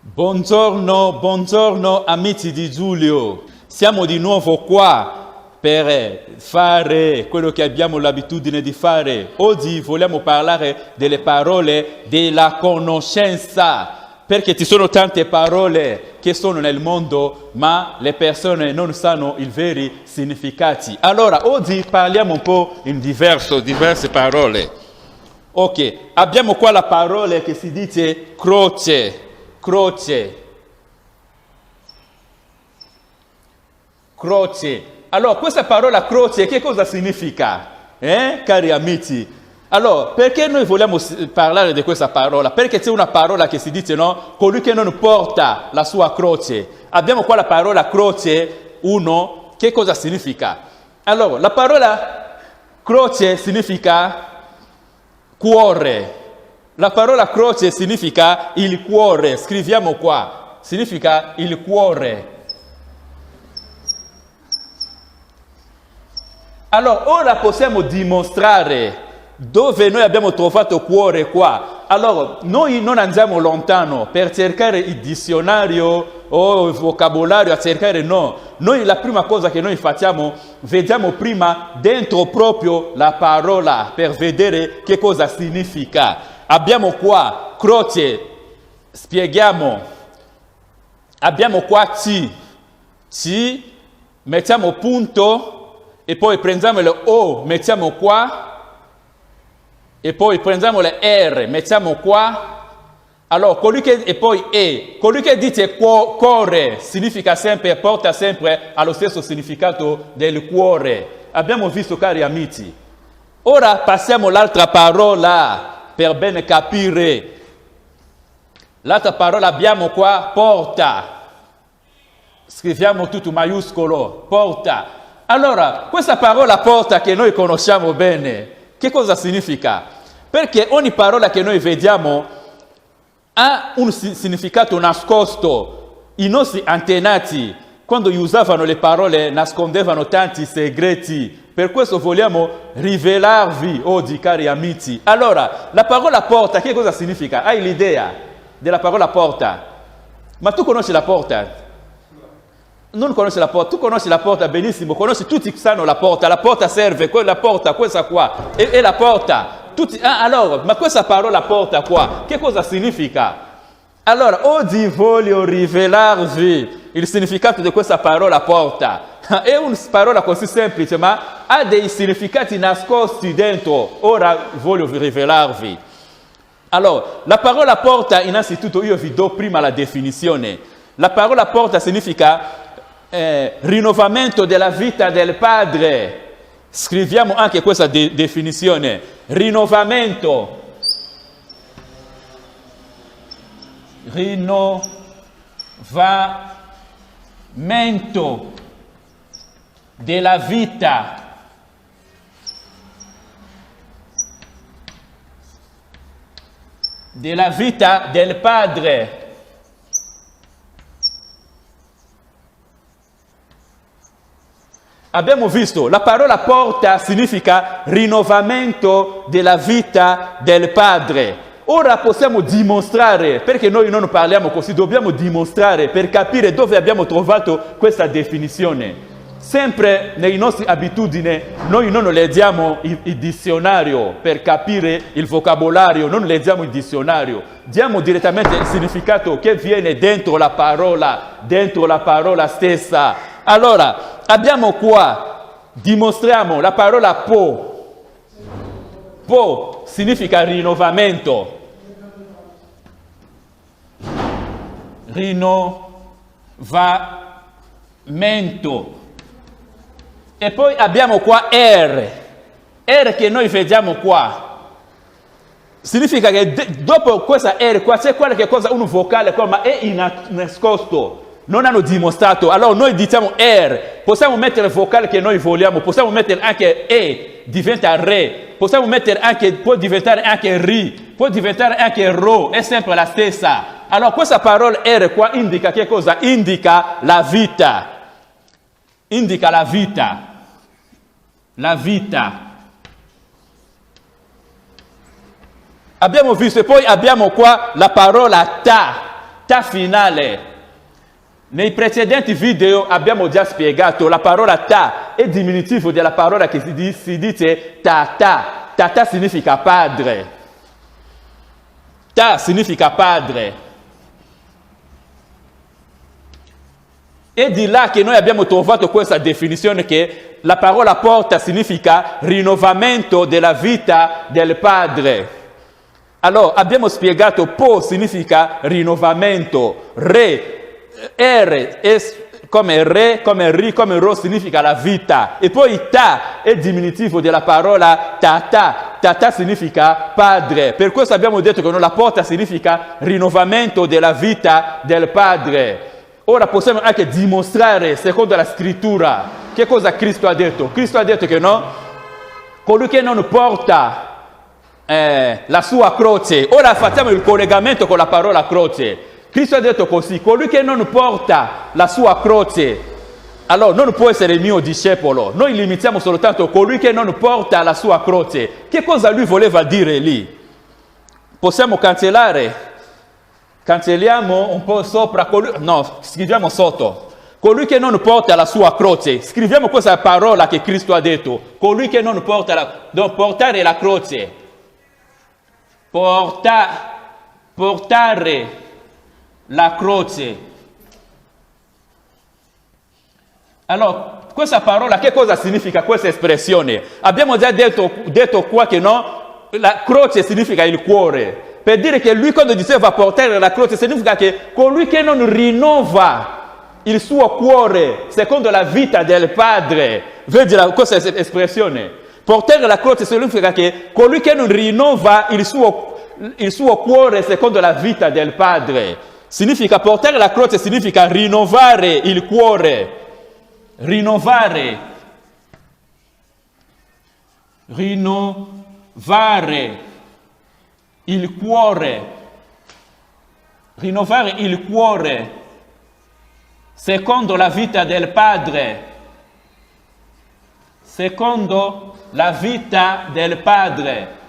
Buongiorno, buongiorno amici di Giulio. Siamo di nuovo qua per fare quello che abbiamo l'abitudine di fare. Oggi vogliamo parlare delle parole della conoscenza, perché ci sono tante parole che sono nel mondo, ma le persone non sanno i veri significati. Allora, oggi parliamo un po' in diverse parole. Ok, abbiamo qua la parola che si dice croce. Croce. Allora, questa parola croce, che cosa significa? Cari amici? Allora, perché noi vogliamo parlare di questa parola? Perché c'è una parola che si dice, no? Colui che non porta la sua croce. Abbiamo qua la parola croce, che cosa significa? Allora, la parola croce significa cuore. La parola croce significa il cuore, scriviamo qua, significa il cuore. Allora, ora possiamo dimostrare dove noi abbiamo trovato cuore qua. Allora, noi non andiamo lontano per cercare il dizionario o il vocabolario, a cercare no. Noi la prima cosa che noi facciamo, vediamo prima dentro proprio la parola per vedere che cosa significa. Abbiamo qua croce, spieghiamo, abbiamo qua C, mettiamo punto e poi prendiamo le O, mettiamo qua e poi prendiamo le R, mettiamo qua. Allora, e poi E, colui che dice cuore significa sempre, porta sempre allo stesso significato del cuore. Abbiamo visto, cari amici. Ora passiamo all'altra parola. Per bene capire, l'altra parola abbiamo qua porta, scriviamo tutto maiuscolo, porta. Allora, questa parola porta che noi conosciamo bene, che cosa significa? Perché ogni parola che noi vediamo ha un significato nascosto. I nostri antenati, quando usavano le parole, nascondevano tanti segreti. Per questo vogliamo rivelarvi oggi, cari amici. Allora, la parola porta, che cosa significa? Hai l'idea della parola porta? Ma tu conosci la porta? Non conosci la porta, tu conosci la porta benissimo, tutti sanno la porta serve, quella porta, questa qua, è la porta. Allora, ma questa parola porta qua, che cosa significa? Allora, oggi voglio rivelarvi il significato di questa parola porta. È una parola così semplice, ma ha dei significati nascosti dentro. Ora voglio rivelarvi. Allora, la parola porta, innanzitutto io vi do prima la definizione. La parola porta significa rinnovamento della vita del Padre. Scriviamo anche questa definizione. Rinnovamento della vita del Padre. Abbiamo visto, la parola porta significa rinnovamento della vita del Padre. Ora possiamo dimostrare, perché noi non parliamo così, dobbiamo dimostrare per capire dove abbiamo trovato questa definizione. Sempre nelle nostre abitudini noi non leggiamo il dizionario per capire il vocabolario, non leggiamo il dizionario, diamo direttamente il significato che viene dentro la parola stessa. Allora, abbiamo qua, dimostriamo la parola po significa rinnovamento. Rinnovamento. E poi abbiamo qua R che noi vediamo qua. Significa che dopo questa R qua c'è qualche cosa, un vocale qua, ma è nascosto. Non hanno dimostrato. Allora noi diciamo R. Possiamo mettere il vocale che noi vogliamo. Possiamo mettere anche E, diventa Re. Possiamo mettere anche, può diventare anche Ri. Può diventare anche Ro. È sempre la stessa. Allora questa parola R qua indica che cosa? Indica la vita. Indica la vita. La vita. Abbiamo visto e poi abbiamo qua la parola ta. ta finale. Nei precedenti video abbiamo già spiegato la parola ta è diminutivo della parola che si dice tata. Tata significa padre. Ta significa padre. È di là che noi abbiamo trovato questa definizione che la parola porta significa rinnovamento della vita del padre. Allora, abbiamo spiegato po significa rinnovamento, re, R come re, come ri, come ro significa la vita. E poi ta è diminutivo della parola tata. Tata significa padre. Per questo abbiamo detto che la porta significa rinnovamento della vita del padre. Ora possiamo anche dimostrare, secondo la scrittura, che cosa Cristo ha detto. Cristo ha detto che no, colui che non porta la sua croce. Ora facciamo il collegamento con la parola croce. Cristo ha detto così, colui che non porta la sua croce, allora non può essere il mio discepolo. Noi limitiamo soltanto colui che non porta la sua croce. Che cosa lui voleva dire lì? Possiamo cancelliamo un po' sopra, scriviamo sotto. Colui che non porta la sua croce, scriviamo questa parola che Cristo ha detto. Colui che non porta portare la croce. Portare la croce. Allora, questa parola, che cosa significa questa espressione? Abbiamo già detto qua che no, la croce significa il cuore. Per dire che lui quando diceva portare la croce significa che colui che non rinnova il suo cuore secondo la vita del Padre. Vedi questa espressione? Portare la croce significa che colui che non rinnova il suo cuore secondo la vita del Padre. Significa portare la croce, significa rinnovare il cuore. Rinnovare il cuore. Rinnovare il cuore secondo la vita del Padre. Secondo la vita del Padre.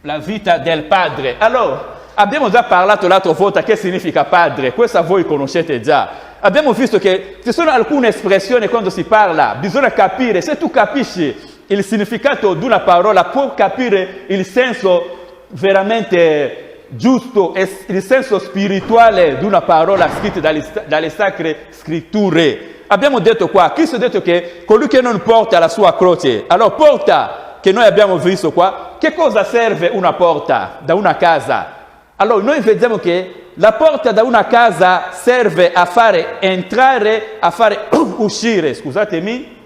La vita del padre. Allora, abbiamo già parlato l'altra volta che significa padre, questa voi conoscete già. Abbiamo visto che ci sono alcune espressioni quando si parla, bisogna capire, se tu capisci il significato di una parola, puoi capire il senso veramente giusto e il senso spirituale di una parola scritta dalle sacre scritture. Abbiamo detto qua, Cristo ha detto che colui che non porta la sua croce, allora porta, che noi abbiamo visto qua, che cosa serve una porta da una casa? Allora noi vediamo che la porta da una casa serve a fare entrare, a fare uscire, scusatemi.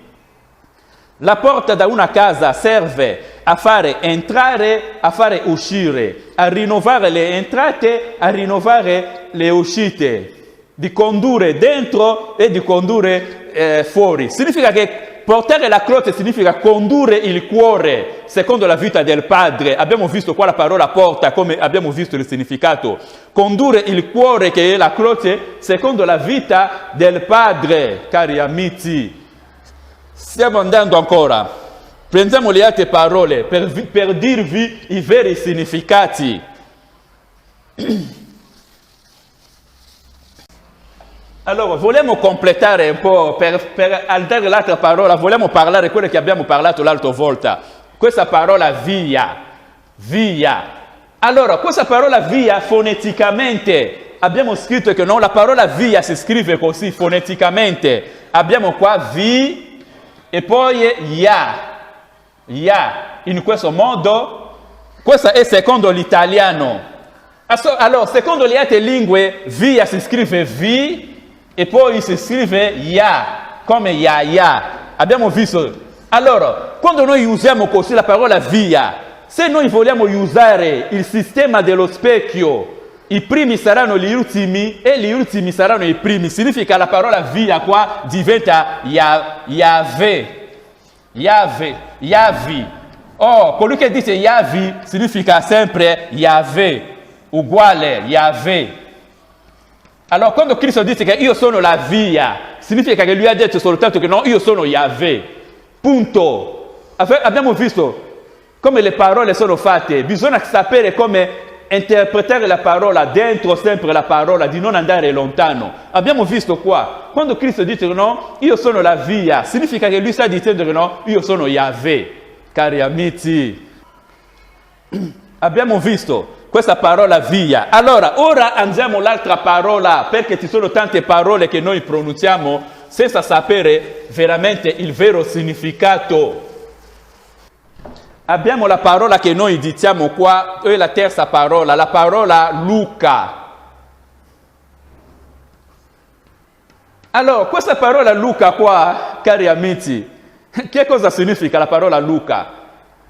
La porta da una casa serve a fare entrare, a fare uscire, a rinnovare le entrate, a rinnovare le uscite, di condurre dentro e di condurre fuori. Significa che portare la croce significa condurre il cuore secondo la vita del Padre. Abbiamo visto qua la parola porta, come abbiamo visto il significato. Condurre il cuore, che è la croce, secondo la vita del Padre, cari amici. Stiamo andando ancora. Prendiamo le altre parole per dirvi i veri significati. Allora, vogliamo completare un po', per altare l'altra parola, vogliamo parlare quello che abbiamo parlato l'altra volta. Questa parola via. Allora, questa parola via foneticamente, abbiamo scritto che no, la parola via si scrive così foneticamente. Abbiamo qua vi e poi ya. In questo modo, questo è secondo l'italiano. Allora, secondo le altre lingue, via si scrive vi, e poi si scrive ya, come ya. Abbiamo visto. Allora, quando noi usiamo così la parola via, se noi vogliamo usare il sistema dello specchio, i primi saranno gli ultimi e gli ultimi saranno i primi. Significa la parola via qua diventa Yavi. Oh, colui che dice Yavi significa sempre Yahweh, uguale Yahweh. Allora, quando Cristo dice che io sono la via, significa che lui ha detto soltanto che no, io sono Yahweh. Punto. Abbiamo visto come le parole sono fatte. Bisogna sapere come interpretare la parola dentro sempre la parola, di non andare lontano. Abbiamo visto qua, quando Cristo dice no, io sono la via, significa che lui sta dicendo che no, io sono Yahweh, cari amici. Abbiamo visto questa parola via. Allora, ora andiamo all'altra parola, perché ci sono tante parole che noi pronunciamo senza sapere veramente il vero significato. Abbiamo la parola che noi diciamo qua, è la terza parola, la parola Luca. Allora, questa parola Luca qua, cari amici, che cosa significa la parola Luca?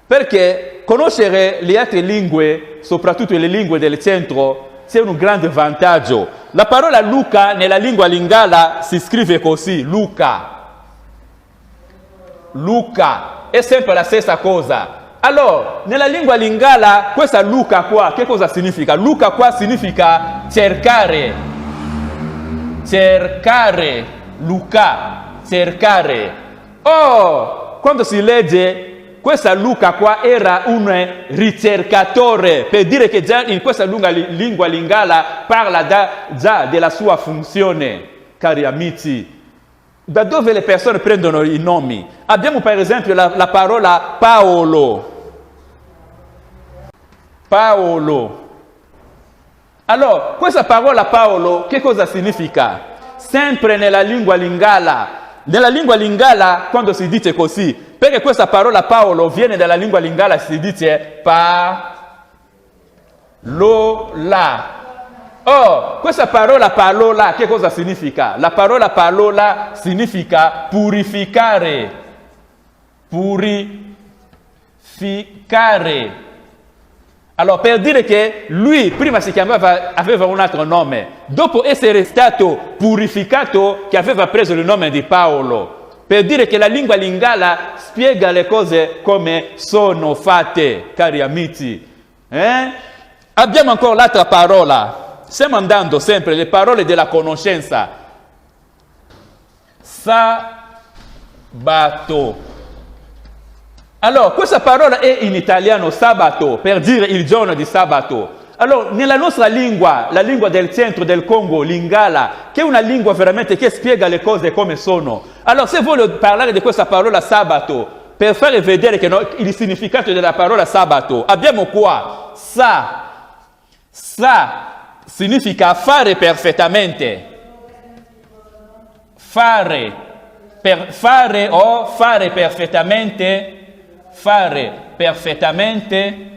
Perché conoscere le altre lingue, soprattutto le lingue del centro, c'è un grande vantaggio. La parola Luca nella lingua lingala si scrive così, Luca. Luca, è sempre la stessa cosa. Allora, nella lingua lingala, questa Luca qua, che cosa significa? Luca qua significa cercare. Cercare. Luca, cercare. Oh, quando si legge, questa Luca qua era un ricercatore, per dire che già in questa lingua lingala parla già della sua funzione, cari amici. Da dove le persone prendono i nomi? Abbiamo per esempio la parola Paolo. Paolo. Allora, questa parola Paolo, che cosa significa? Sempre nella lingua lingala. Nella lingua lingala, quando si dice così, perché questa parola Paolo viene dalla lingua lingala, si dice pa-lo-la. Oh, questa parola parola, che cosa significa? La parola parola significa purificare. Purificare. Allora, per dire che lui prima aveva un altro nome, dopo essere stato purificato, che aveva preso il nome di Paolo. Per dire che la lingua lingala spiega le cose come sono fatte, cari amici. Abbiamo ancora l'altra parola. Stiamo andando sempre le parole della conoscenza. Sabato. Allora, questa parola è in italiano sabato, per dire il giorno di sabato. Allora, nella nostra lingua, la lingua del centro del Congo, lingala, che è una lingua veramente che spiega le cose come sono. Allora, se voglio parlare di questa parola sabato, per fare vedere che il significato della parola sabato, abbiamo qua sa significa fare perfettamente. Fare o fare perfettamente. Fare perfettamente.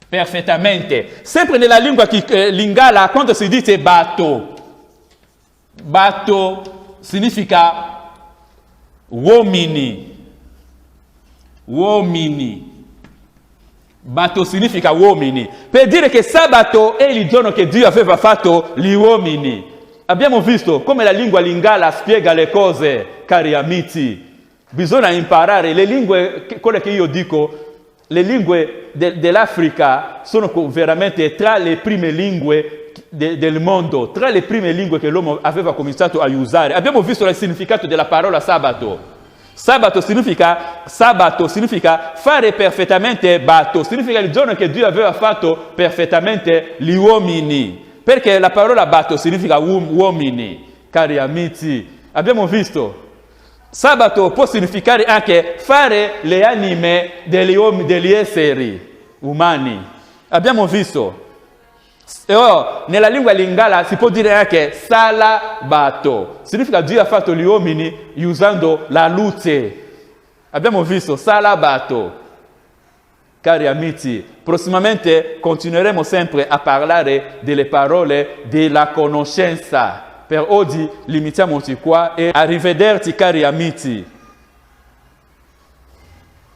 Perfettamente. Sempre nella lingua lingala, quando si dice batto significa uomini. Uomini. Batto significa uomini. Per dire che sabato è il giorno che Dio aveva fatto gli uomini. Abbiamo visto come la lingua lingala spiega le cose, cari amici. Bisogna imparare le lingue, quelle che io dico, le lingue dell'Africa sono veramente tra le prime lingue del mondo, tra le prime lingue che l'uomo aveva cominciato a usare. Abbiamo visto il significato della parola sabato. Sabato significa fare perfettamente batto, significa il giorno che Dio aveva fatto perfettamente gli uomini. Perché la parola batto significa uomini, cari amici. Abbiamo visto. Sabato può significare anche fare le anime degli esseri umani. Abbiamo visto. Nella lingua lingala si può dire anche salabato. Significa Dio ha fatto gli uomini usando la luce. Abbiamo visto salabato. Cari amici, prossimamente continueremo sempre a parlare delle parole della conoscenza. Per oggi limitiamoci qua e arrivederci, cari amici.